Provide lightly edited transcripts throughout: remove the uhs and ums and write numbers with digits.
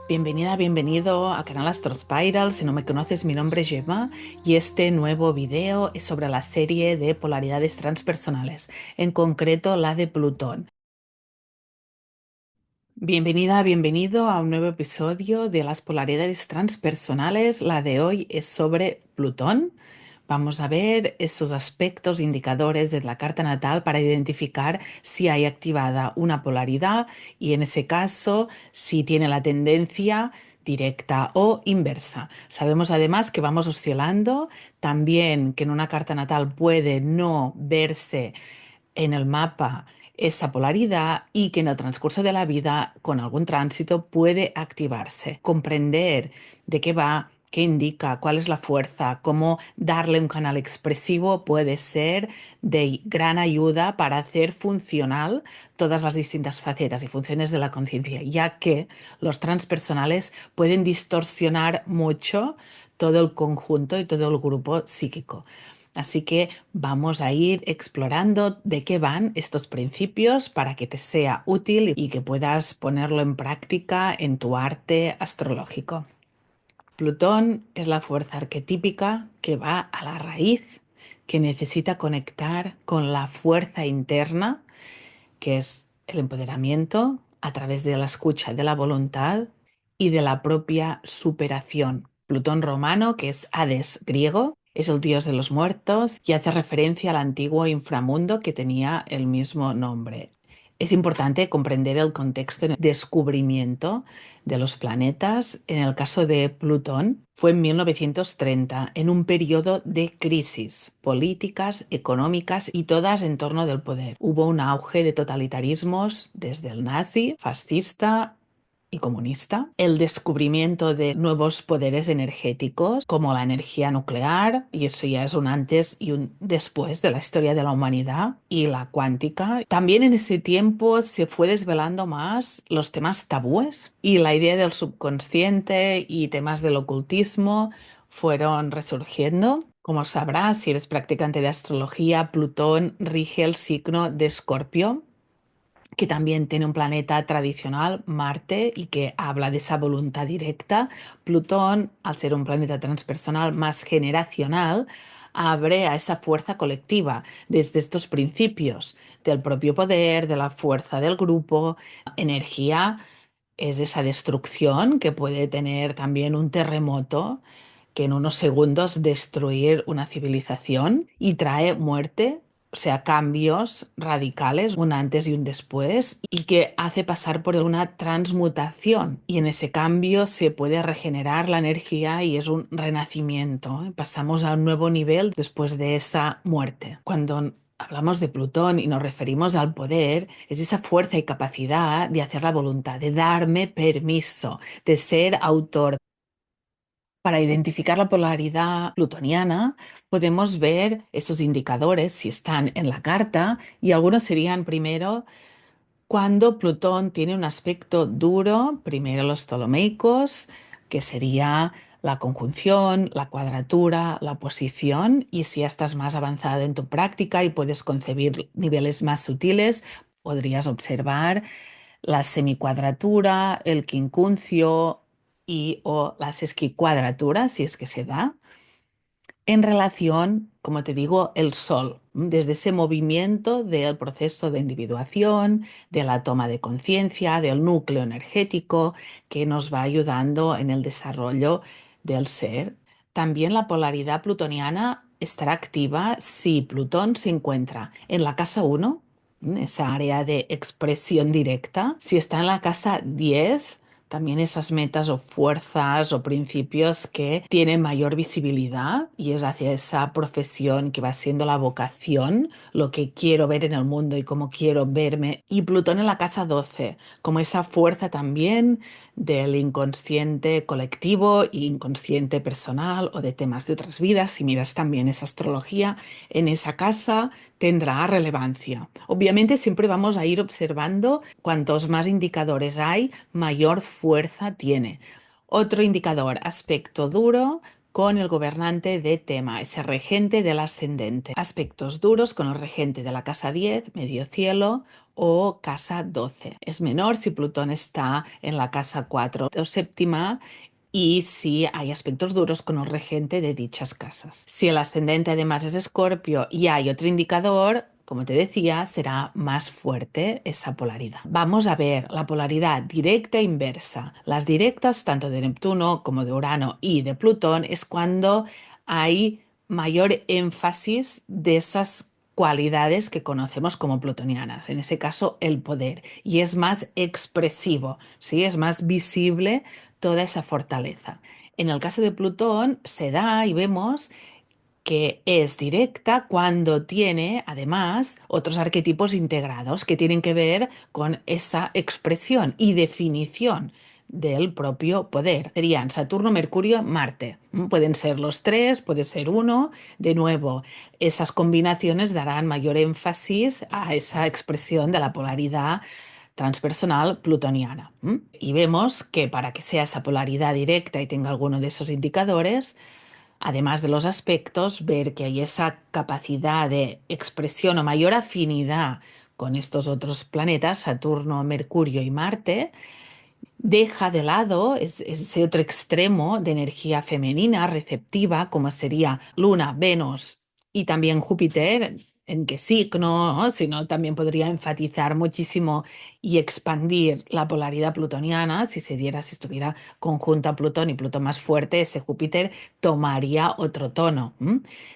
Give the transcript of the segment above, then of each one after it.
Bienvenida, bienvenido a Canal Astro Spiral. Si no me conoces, mi nombre es Gemma y este nuevo video es sobre la serie de polaridades transpersonales, en concreto la de Plutón. Bienvenida, bienvenido a un nuevo episodio de las polaridades transpersonales. La de hoy es sobre Plutón. Vamos a ver esos aspectos indicadores de la carta natal para identificar si hay activada una polaridad y en ese caso si tiene la tendencia directa o inversa. Sabemos además que vamos oscilando, también que en una carta natal puede no verse en el mapa esa polaridad y que en el transcurso de la vida, con algún tránsito, puede activarse. Comprender de qué va, qué indica, cuál es la fuerza, cómo darle un canal expresivo puede ser de gran ayuda para hacer funcional todas las distintas facetas y funciones de la conciencia, ya que los transpersonales pueden distorsionar mucho todo el conjunto y todo el grupo psíquico. Así que vamos a ir explorando de qué van estos principios para que te sea útil y que puedas ponerlo en práctica en tu arte astrológico. Plutón es la fuerza arquetípica que va a la raíz, que necesita conectar con la fuerza interna, que es el empoderamiento a través de la escucha de la voluntad y de la propia superación. Plutón romano, que es Hades griego, es el dios de los muertos y hace referencia al antiguo inframundo que tenía el mismo nombre. Es importante comprender el contexto de descubrimiento de los planetas. En el caso de Plutón, fue en 1930, en un periodo de crisis políticas, económicas y todas en torno del poder. Hubo un auge de totalitarismos desde el nazi, fascista y comunista, el descubrimiento de nuevos poderes energéticos como la energía nuclear, y eso ya es un antes y un después de la historia de la humanidad, y la cuántica. También en ese tiempo se fue desvelando más los temas tabúes y la idea del subconsciente y temas del ocultismo fueron resurgiendo. Como sabrás, si eres practicante de astrología, Plutón rige el signo de Escorpio, que también tiene un planeta tradicional, Marte, y que habla de esa voluntad directa. Plutón, al ser un planeta transpersonal más generacional, abre a esa fuerza colectiva desde estos principios del propio poder, de la fuerza del grupo. Energía es esa destrucción que puede tener también un terremoto que en unos segundos destruir una civilización y trae muerte, o sea, cambios radicales, un antes y un después, y que hace pasar por una transmutación. Y en ese cambio se puede regenerar la energía y es un renacimiento, ¿eh? Pasamos a un nuevo nivel después de esa muerte. Cuando hablamos de Plutón y nos referimos al poder, es esa fuerza y capacidad de hacer la voluntad, de darme permiso, de ser autor. Para identificar la polaridad plutoniana, podemos ver esos indicadores si están en la carta y algunos serían primero cuando Plutón tiene un aspecto duro, primero los ptolomeicos, que sería la conjunción, la cuadratura, la posición, y si ya estás más avanzado en tu práctica y puedes concebir niveles más sutiles, podrías observar la semicuadratura, el quincuncio y o la sesquicuadratura, si es que se da, en relación, como te digo, el Sol, desde ese movimiento del proceso de individuación, de la toma de conciencia, del núcleo energético que nos va ayudando en el desarrollo del ser. También la polaridad plutoniana estará activa si Plutón se encuentra en la casa 1, esa área de expresión directa, si está en la casa 10, también esas metas o fuerzas o principios que tienen mayor visibilidad y es hacia esa profesión que va siendo la vocación, lo que quiero ver en el mundo y cómo quiero verme. Y Plutón en la casa 12, como esa fuerza también del inconsciente colectivo e inconsciente personal o de temas de otras vidas. Si miras también esa astrología, en esa casa tendrá relevancia. Obviamente siempre vamos a ir observando cuantos más indicadores hay, mayor fuerza tiene. Otro indicador, aspecto duro con el gobernante de tema, ese regente del ascendente. Aspectos duros con el regente de la casa 10, medio cielo, o casa 12. Es menor si Plutón está en la casa 4 o séptima y si hay aspectos duros con el regente de dichas casas. Si el ascendente además es Escorpio y hay otro indicador, como te decía, será más fuerte esa polaridad. Vamos a ver la polaridad directa e inversa. Las directas, tanto de Neptuno como de Urano y de Plutón, es cuando hay mayor énfasis de esas cualidades que conocemos como plutonianas, en ese caso el poder, y es más expresivo, ¿sí? Es más visible toda esa fortaleza. En el caso de Plutón se da y vemos que es directa cuando tiene además otros arquetipos integrados que tienen que ver con esa expresión y definición del propio poder. Serían Saturno, Mercurio, Marte. Pueden ser los tres, puede ser uno. De nuevo, esas combinaciones darán mayor énfasis a esa expresión de la polaridad transpersonal plutoniana. Y vemos que para que sea esa polaridad directa y tenga alguno de esos indicadores, además de los aspectos, ver que hay esa capacidad de expresión o mayor afinidad con estos otros planetas, Saturno, Mercurio y Marte, deja de lado ese otro extremo de energía femenina receptiva, como sería Luna, Venus y también Júpiter, en qué signo, ¿no? Sino también podría enfatizar muchísimo y expandir la polaridad plutoniana. Si se diera, si estuviera conjunta Plutón y Plutón más fuerte, ese Júpiter tomaría otro tono.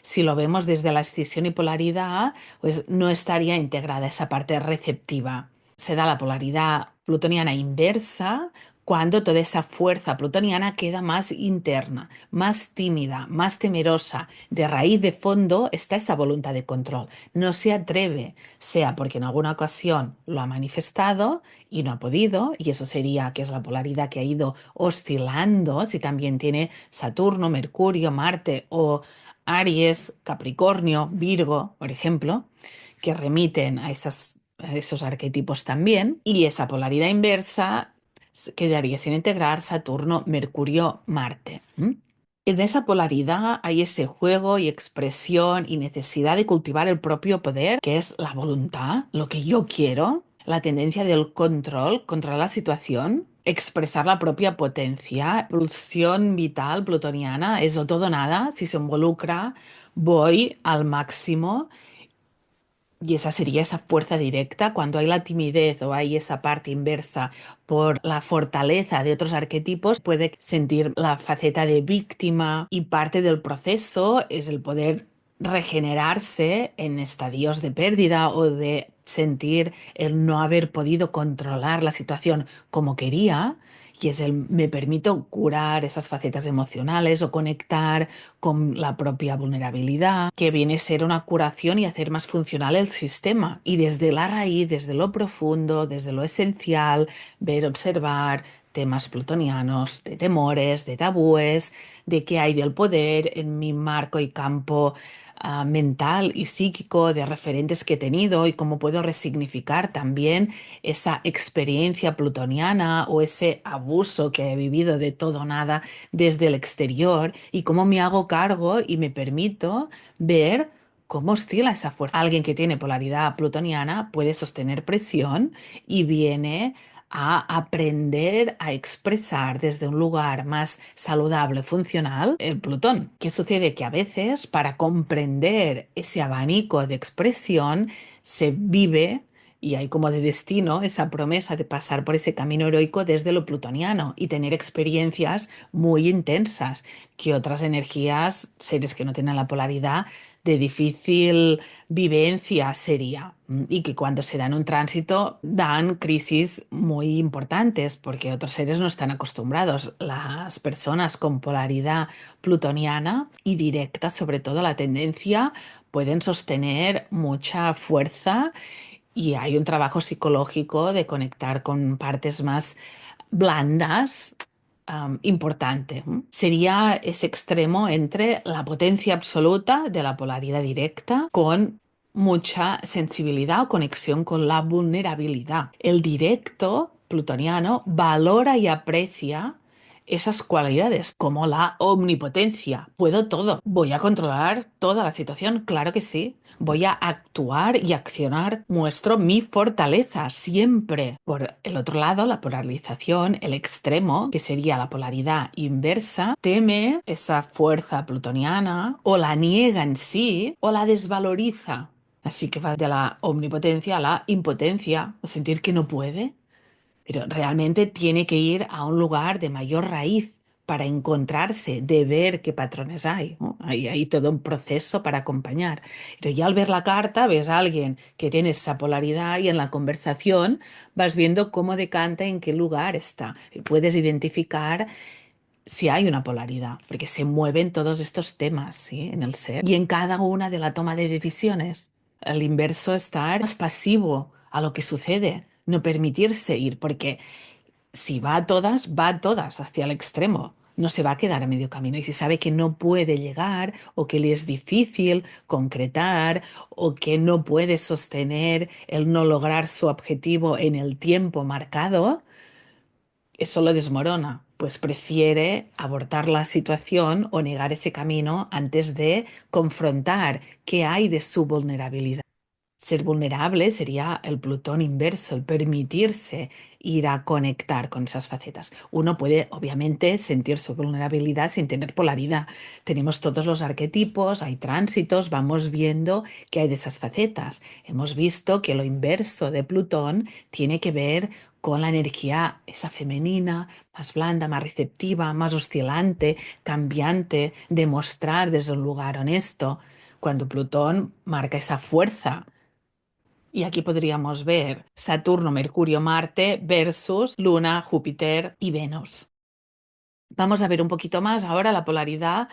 Si lo vemos desde la escisión y polaridad, pues no estaría integrada esa parte receptiva. Se da la polaridad plutoniana inversa cuando toda esa fuerza plutoniana queda más interna, más tímida, más temerosa. De raíz de fondo está esa voluntad de control. No se atreve, sea porque en alguna ocasión lo ha manifestado y no ha podido, y eso sería que es la polaridad que ha ido oscilando, si también tiene Saturno, Mercurio, Marte o Aries, Capricornio, Virgo, por ejemplo, que remiten a esos arquetipos también, y esa polaridad inversa quedaría sin integrar Saturno, Mercurio, Marte. En esa polaridad hay ese juego y expresión y necesidad de cultivar el propio poder, que es la voluntad, lo que yo quiero, la tendencia del control, controlar la situación, expresar la propia potencia, pulsión vital plutoniana, es o todo o nada, si se involucra, voy al máximo y esa sería esa fuerza directa. Cuando hay la timidez o hay esa parte inversa por la fortaleza de otros arquetipos, puede sentir la faceta de víctima y parte del proceso es el poder regenerarse en estadios de pérdida o de sentir el no haber podido controlar la situación como quería. Y es el me permito curar esas facetas emocionales o conectar con la propia vulnerabilidad, que viene a ser una curación y hacer más funcional el sistema. Y desde la raíz, desde lo profundo, desde lo esencial, ver, observar temas plutonianos, de temores, de tabúes, de qué hay del poder en mi marco y campo mental y psíquico, de referentes que he tenido y cómo puedo resignificar también esa experiencia plutoniana o ese abuso que he vivido de todo o nada desde el exterior y cómo me hago cargo y me permito ver cómo oscila esa fuerza. Alguien que tiene polaridad plutoniana puede sostener presión y viene a aprender a expresar desde un lugar más saludable, funcional, el Plutón. ¿Qué sucede? Que a veces para comprender ese abanico de expresión se vive y hay como de destino esa promesa de pasar por ese camino heroico desde lo plutoniano y tener experiencias muy intensas que otras energías, seres que no tienen la polaridad, de difícil vivencia sería. Y que cuando se dan un tránsito dan crisis muy importantes porque otros seres no están acostumbrados. Las personas con polaridad plutoniana y directa, sobre todo la tendencia, pueden sostener mucha fuerza y hay un trabajo psicológico de conectar con partes más blandas, importante. Sería ese extremo entre la potencia absoluta de la polaridad directa con mucha sensibilidad o conexión con la vulnerabilidad. El directo plutoniano valora y aprecia esas cualidades, como la omnipotencia. Puedo todo. Voy a controlar toda la situación, claro que sí. Voy a actuar y accionar. Muestro mi fortaleza siempre. Por el otro lado, la polarización, el extremo, que sería la polaridad inversa, teme esa fuerza plutoniana o la niega en sí o la desvaloriza. Así que va de la omnipotencia a la impotencia, o sentir que no puede. Pero realmente tiene que ir a un lugar de mayor raíz para encontrarse, de ver qué patrones hay, ¿no? Hay todo un proceso para acompañar. Pero ya al ver la carta ves a alguien que tiene esa polaridad y en la conversación vas viendo cómo decanta, en qué lugar está. Y puedes identificar si hay una polaridad, porque se mueven todos estos temas, ¿sí? En el ser y en cada una de la toma de decisiones. El inverso, estar más pasivo a lo que sucede, no permitirse ir, porque si va a todas hacia el extremo. No se va a quedar a medio camino. Y si sabe que no puede llegar o que le es difícil concretar o que no puede sostener el no lograr su objetivo en el tiempo marcado, eso lo desmorona. Pues prefiere abortar la situación o negar ese camino antes de confrontar qué hay de su vulnerabilidad. Ser vulnerable sería el Plutón inverso, el permitirse ir a conectar con esas facetas. Uno puede, obviamente, sentir su vulnerabilidad sin tener polaridad. Tenemos todos los arquetipos, hay tránsitos, vamos viendo qué hay de esas facetas. Hemos visto que lo inverso de Plutón tiene que ver con la energía, esa femenina, más blanda, más receptiva, más oscilante, cambiante, de mostrar desde un lugar honesto, cuando Plutón marca esa fuerza. Y aquí podríamos ver Saturno, Mercurio, Marte versus Luna, Júpiter y Venus. Vamos a ver un poquito más ahora la polaridad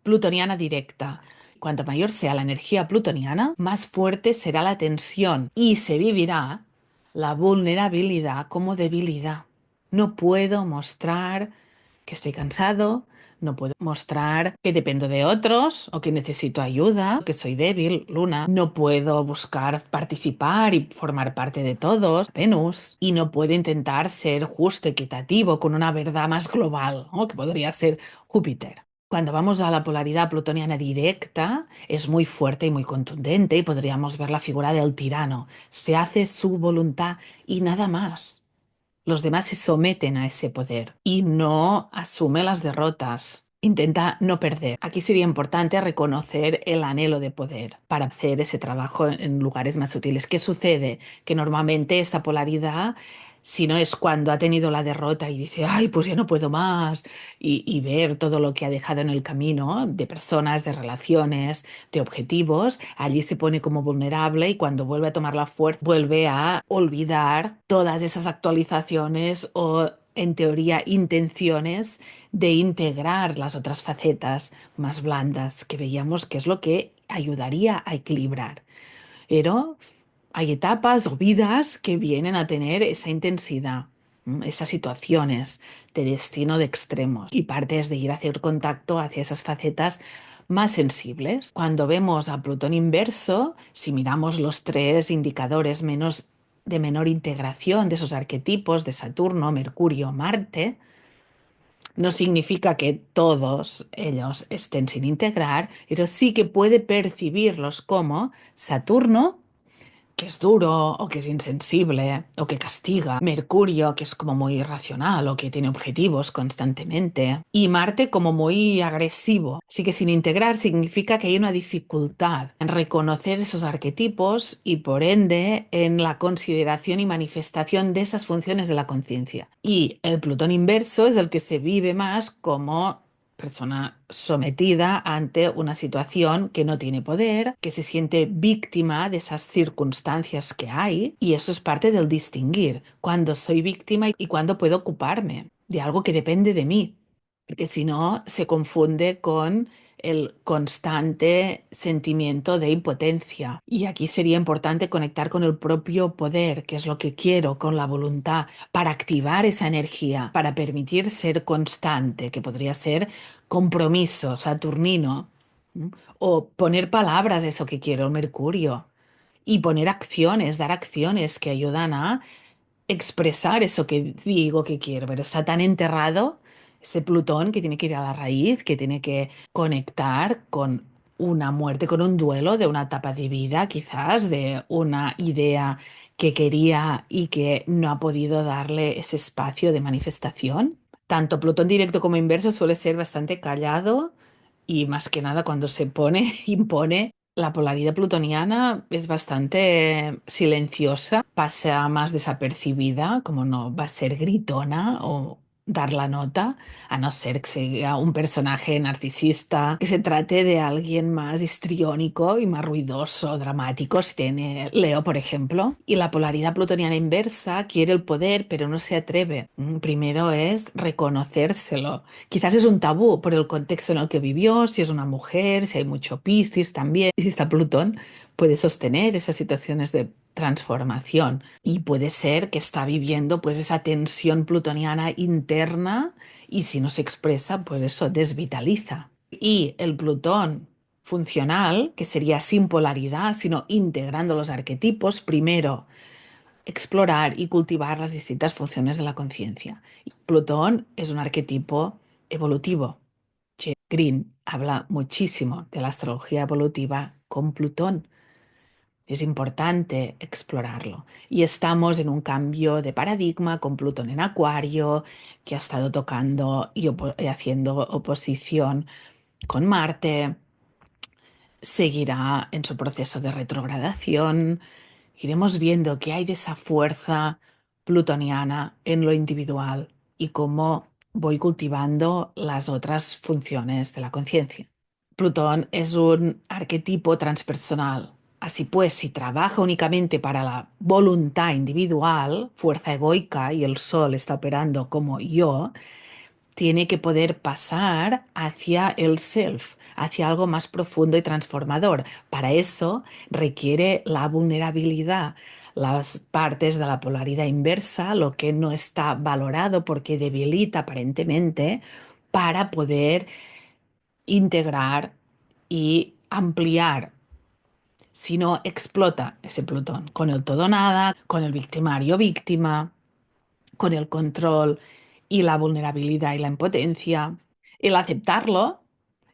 plutoniana directa. Cuanto mayor sea la energía plutoniana, más fuerte será la tensión y se vivirá la vulnerabilidad como debilidad. No puedo mostrar que estoy cansado, no puedo mostrar que dependo de otros o que necesito ayuda, que soy débil, Luna. No puedo buscar participar y formar parte de todos, Venus. Y no puedo intentar ser justo, equitativo, con una verdad más global, ¿no? Que podría ser Júpiter. Cuando vamos a la polaridad plutoniana directa, es muy fuerte y muy contundente y podríamos ver la figura del tirano. Se hace su voluntad y nada más. Los demás se someten a ese poder y no asume las derrotas. Intenta no perder. Aquí sería importante reconocer el anhelo de poder para hacer ese trabajo en lugares más sutiles. ¿Qué sucede? Que normalmente esa polaridad, si no es cuando ha tenido la derrota y dice, ay, pues ya no puedo más, y ver todo lo que ha dejado en el camino de personas, de relaciones, de objetivos, allí se pone como vulnerable y cuando vuelve a tomar la fuerza, vuelve a olvidar todas esas actualizaciones o, en teoría, intenciones de integrar las otras facetas más blandas que veíamos que es lo que ayudaría a equilibrar. Pero hay etapas o vidas que vienen a tener esa intensidad, esas situaciones de destino de extremos y partes de ir hacia el contacto hacia esas facetas más sensibles. Cuando vemos a Plutón inverso, si miramos los tres indicadores menos de menor integración de esos arquetipos de Saturno, Mercurio, Marte, no significa que todos ellos estén sin integrar, pero sí que puede percibirlos como Saturno, que es duro o que es insensible o que castiga. Mercurio, que es como muy irracional o que tiene objetivos constantemente. Y Marte como muy agresivo. Así que sin integrar significa que hay una dificultad en reconocer esos arquetipos y por ende en la consideración y manifestación de esas funciones de la conciencia. Y el Plutón inverso es el que se vive más como persona sometida ante una situación que no tiene poder, que se siente víctima de esas circunstancias que hay, y eso es parte del distinguir cuando soy víctima y cuando puedo ocuparme de algo que depende de mí, porque si no se confunde con el constante sentimiento de impotencia. Y aquí sería importante conectar con el propio poder, que es lo que quiero, con la voluntad, para activar esa energía, para permitir ser constante, que podría ser compromiso saturnino, ¿m? O poner palabras de eso que quiero, el Mercurio, y poner acciones, dar acciones que ayudan a expresar eso que digo que quiero, pero está tan enterrado, ese Plutón que tiene que ir a la raíz, que tiene que conectar con una muerte, con un duelo de una etapa de vida, quizás, de una idea que quería y que no ha podido darle ese espacio de manifestación. Tanto Plutón directo como inverso suele ser bastante callado y más que nada cuando se pone, impone. La polaridad plutoniana es bastante silenciosa, pasa más desapercibida, como no va a ser gritona o dar la nota, a no ser que sea un personaje narcisista, que se trate de alguien más histriónico y más ruidoso, dramático, si tiene Leo, por ejemplo. Y la polaridad plutoniana inversa quiere el poder, pero no se atreve. Primero es reconocérselo. Quizás es un tabú por el contexto en el que vivió, si es una mujer, si hay mucho Piscis también. Y si está Plutón, puede sostener esas situaciones de transformación y puede ser que está viviendo pues esa tensión plutoniana interna y si no se expresa, pues eso desvitaliza. Y el Plutón funcional, que sería sin polaridad, sino integrando los arquetipos, primero explorar y cultivar las distintas funciones de la conciencia. Plutón es un arquetipo evolutivo. Green habla muchísimo de la astrología evolutiva con Plutón. Es importante explorarlo. Y estamos en un cambio de paradigma con Plutón en Acuario, que ha estado tocando y haciendo oposición con Marte. Seguirá en su proceso de retrogradación. Iremos viendo qué hay de esa fuerza plutoniana en lo individual y cómo voy cultivando las otras funciones de la conciencia. Plutón es un arquetipo transpersonal. Así pues, si trabaja únicamente para la voluntad individual, fuerza egoica, y el Sol está operando como yo, tiene que poder pasar hacia el self, hacia algo más profundo y transformador. Para eso requiere la vulnerabilidad, las partes de la polaridad inversa, lo que no está valorado porque debilita aparentemente, para poder integrar y ampliar, si no explota ese Plutón con el todo nada, con el victimario víctima, con el control y la vulnerabilidad y la impotencia. El aceptarlo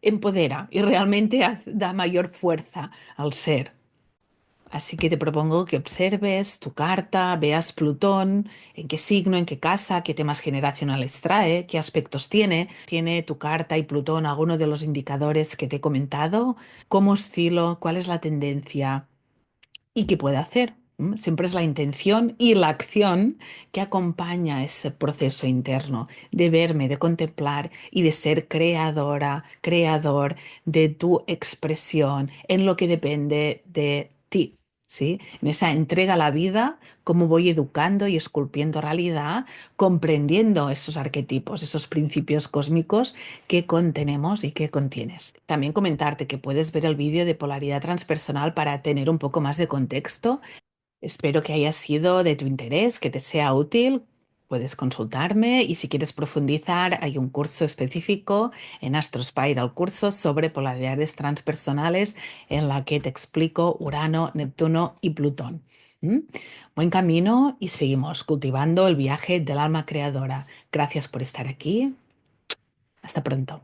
empodera y realmente da mayor fuerza al ser. Así que te propongo que observes tu carta, veas Plutón, en qué signo, en qué casa, qué temas generacionales trae, qué aspectos tiene. ¿Tiene tu carta y Plutón alguno de los indicadores que te he comentado? ¿Cómo oscilo? ¿Cuál es la tendencia? ¿Y qué puede hacer? Siempre es la intención y la acción que acompaña ese proceso interno de verme, de contemplar y de ser creadora, creador de tu expresión en lo que depende de ti. ¿Sí? En esa entrega a la vida, cómo voy educando y esculpiendo realidad, comprendiendo esos arquetipos, esos principios cósmicos que contenemos y que contienes. También comentarte que puedes ver el vídeo de polaridad transpersonal para tener un poco más de contexto. Espero que haya sido de tu interés, que te sea útil. Puedes consultarme y si quieres profundizar, hay un curso específico en AstroSpiral, curso sobre polaridades transpersonales en la que te explico Urano, Neptuno y Plutón. ¿Mm? Buen camino y seguimos cultivando el viaje del alma creadora. Gracias por estar aquí. Hasta pronto.